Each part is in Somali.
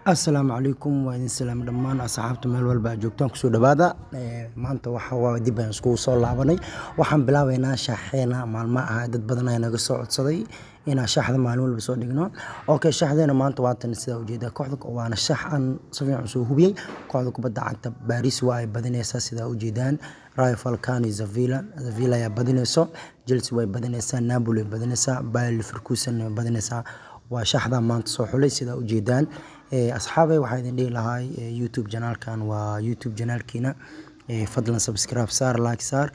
Assalaamu calaykum waa idin salaam dhammaan asxaabta meel walba aad joogtaan kusoo dhawaada maanta waxa waa dib aan iskugu soo laabanay waxaan bilaabaynaa shaaxeena maalmaha dad badan ayaa naga soo codsaday inaan shaaxda maalin walba soo dhigno shaaxdeena maanta waa tan sida ujeeda kooxda waana shaax aan si fiican soo hubiyay kooxda kubadda cagta Paris waa ay badinaysaa sida ujeedaan Rayo Vallecano Sevilla ayaa badinayso Chelsea way badinaysaa Napoli way badinaysaa Bayer Leverkusen way badinaysaa waa shaaxda maanta soo xulay sida ujeedaan asxaabay waxaan idin dhihi lahaa YouTube channelkan waa YouTube channelkiina fadlan subscribe saar like saar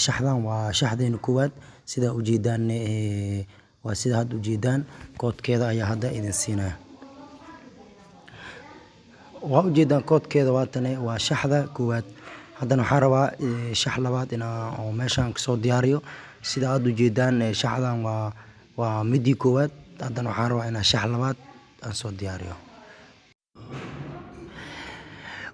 shaaxdan waa shaaxdeena koowaad sida ujeedaan waa sida hadda ujeedaan koodkeeda ayaa hadda idin siinaa waa ujeedaan koodkeeda waa shaaxda koowaad haddana waxaan rabaa shaax labaad inaan meeshaan kasoo diyaariyo sida aad ujeedaan shaaxdan waa midii koowaad haddana waxaan rabaa inaan shaax labaad aan soo diyaariyo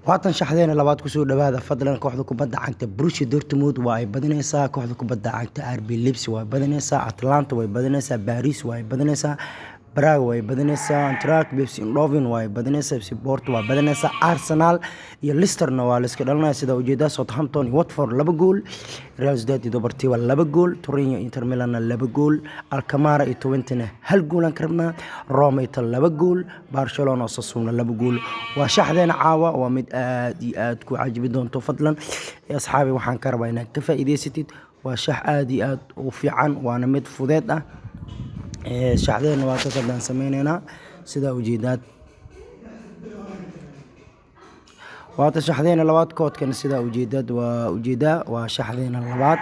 waatan shaaxdeena labaad kusoo dhawaada fadlan kooxda kubadda cagta Borussia Dortmund waa ay badinaysaa kooxda kubadda cagta RB Leipzig waa badinaysaa Atalanta way badinaysaa Paris waa badinaysaa Braga way badinaysaa Eintracht FC Eindhoven waa badinaysaa FC Porto waa badinaysaa Arsenal iyo Leicester waa la iska dhalinaya sida ujeedada Southampton iyo Watford 2 gool Real Sociedad iyo Deportivo 2 gool Torino Inter Milan 2 gool Alkmaar iyo Twente 1 gool aan karnaa Roma 2 gool Barcelona Osasuna 2 gool waa shaaxdeena caawa waa mid aad iyo aad ku cajibi doonto fadlan asxaabi waxaan ka rabaa inaad ka faa'iideysatid waa shaax aad iyo aad u fiican waana mid fudeed ah shaaxdeena waa ka kadaan sameynayna sida ujeedad waata shaaxdeena labaad koodkan sida ujeedad waa shaaxdeena labaad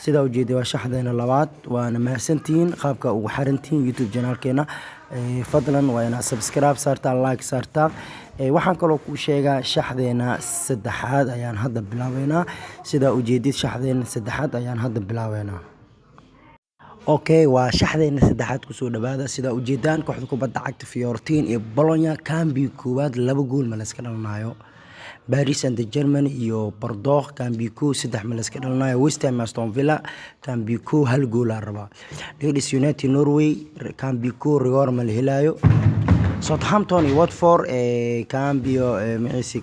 sida ujeedada waa shaaxdeena labaad waana mahadsantiin qaabka ugu xirantiin YouTube channelkeena fadlan waa inaad subscribe saartaa like saartaa waxaan kaloo ku sheegaa shaaxdeena saddexaad ayaan hadda bilaabaynaa sida ujeedid shaaxdeena saddexaad ayaan hadda bilaabaynaa waa shaaxdeena saddexaad kusoo dhawaada sida ujeedaan kooxda kubadda cagta Fiorentina iyo Bologna kambi koowaad 2 gool ma la iska dhalanayo Paris Saint-Germain iyo Bordeaux kambi 3 ma la iska dhalanayo West Ham Aston Villa kambi 1 gool la raba Leeds United Norway kambi 1 Real ma la helayo Southampton iyo Watford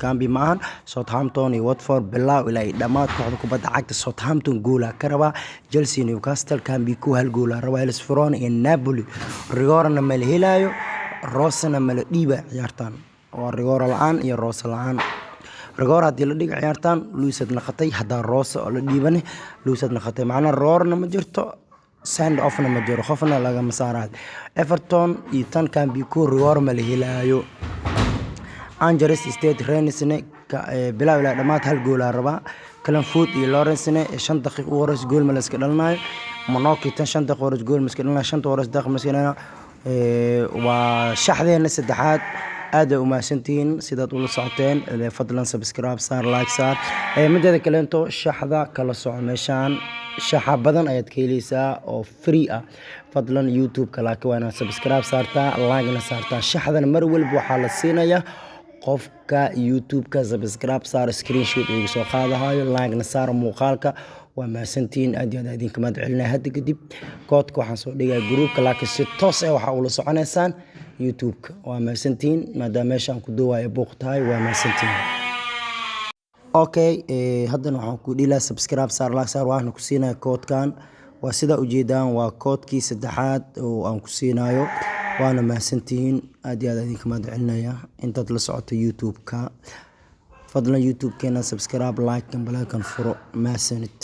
kambi maahan Southampton iyo Watford bilaaw ilaa dhamaad kooxda kubadda cagta Southampton gool ka raba Chelsea Newcastle kambi 1 gool la raba AS Verona iyo Napoli Real ma la helayo Rosana ma la dhiiba ciyaartan waa Real la'aan iyo Rosa la'aan Real hadii la dhiga ciyaartan Luisad naqatay hada Rosa oo la dhiibane Luisad naqatay macna Roorna ma jirto send off na ma jiro qofna laga masaaraad Everton iyo tan kambi 1 Real ma la helayo Angers State Rennes bilaaw ilaa dhamaad 1 gool la raba Clanfoot iyo Lawrence 5 daqiiqo horas gool ma la iska dhalanayo Monaco tan 5 daqiiqo horas gool ma iska dhalanayo 5 horas daqiiqo ma iska dhalanayo waa shaaxdeena saddexaad aad u mahadsantiin sidaad ula socoteen fadlan subscribe saar like saar mideeda kaleento shaaxda kala soco meeshaan shaaxa badan ayaad ka helaysaa oo free ah fadlan YouTube ka laakiin waa inaad subscribe saartaa like na saartaa shaaxdan mar walba waxaa la siinayaa qofka YouTube ka subscribe saar screenshot iga soo qaadayo like na saar muuqaalka waa mahadsantiin aad iyo aad idinka mahad celinaa hadda kadib koodka waxaan soo dhigaa groupka laakiin si toos ah waxa ula soconaysaan YouTube waa mahadsantiin maadaama meeshaan ku doowayo buuq tahay waa mahadsantiin haddana waxaan ku dhilaa subscribe saar like saar waxaan ku siinayaa koodkan waa sida ujeedaan waa koodkii saddexaad oo aan ku siinayo waana mahadsantiin aad iyo aad idinka mahad celinaya intaad la socoto YouTube ka fadlan YouTube keena subscribe like kan furo mahadsanid